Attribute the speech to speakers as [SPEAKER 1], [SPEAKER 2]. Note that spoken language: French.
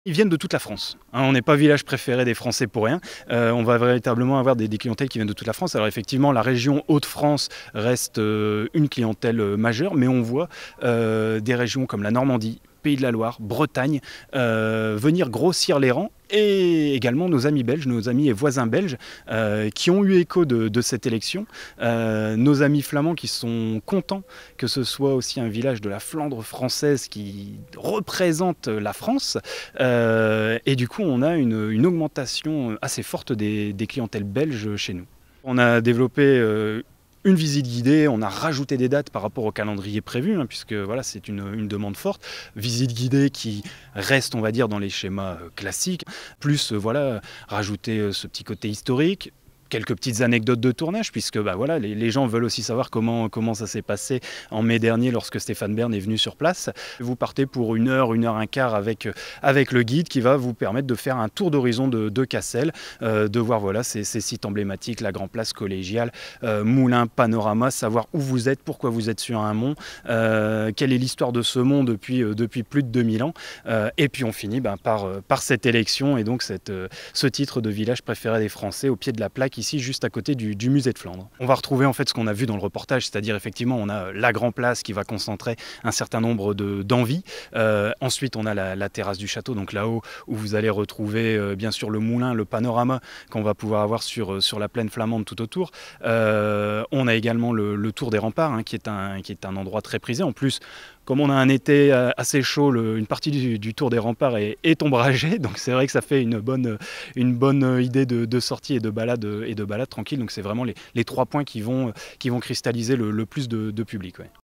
[SPEAKER 1] Ils viennent de toute la France, hein, on n'est pas village préféré des Français pour rien. On va véritablement avoir des clientèles qui viennent de toute la France. Alors effectivement, la région Hauts-de-France reste une clientèle majeure, mais on voit des régions comme la Normandie, Pays de la Loire, Bretagne, venir grossir les rangs. Et également nos amis belges, nos amis et voisins belges qui ont eu écho de cette élection. Nos amis flamands qui sont contents que ce soit aussi un village de la Flandre française qui représente la France. Et du coup, on a une augmentation assez forte des clientèles belges chez nous. On a développé une visite guidée, on a rajouté des dates par rapport au calendrier prévu, hein, puisque voilà, c'est une demande forte. Visite guidée qui reste, on va dire, dans les schémas classiques, plus voilà, rajouter ce petit côté historique. Quelques petites anecdotes de tournage, puisque bah, voilà, les gens veulent aussi savoir comment ça s'est passé en mai dernier lorsque Stéphane Bern est venu sur place. Vous partez pour une heure un quart avec le guide qui va vous permettre de faire un tour d'horizon de Cassel, de voir voilà, ces sites emblématiques, la Grand Place collégiale, Moulins, Panorama, savoir où vous êtes, pourquoi vous êtes sur un mont, quelle est l'histoire de ce mont depuis plus de 2000 ans. Et puis on finit par cette élection et donc ce titre de village préféré des Français au pied de la plaque ici juste à côté du musée de Flandre. On va retrouver en fait ce qu'on a vu dans le reportage, c'est-à-dire effectivement on a la Grand Place qui va concentrer un certain nombre d'envies. Ensuite on a la terrasse du château, donc là-haut où vous allez retrouver bien sûr le moulin, le panorama qu'on va pouvoir avoir sur la plaine flamande tout autour. On a également le tour des remparts, hein, qui est un endroit très prisé. En plus, comme on a un été assez chaud, une partie du tour des remparts est ombragée, donc c'est vrai que ça fait une bonne idée de sortie et de balade tranquille. Donc c'est vraiment les 3 points qui vont cristalliser le plus de public. Ouais.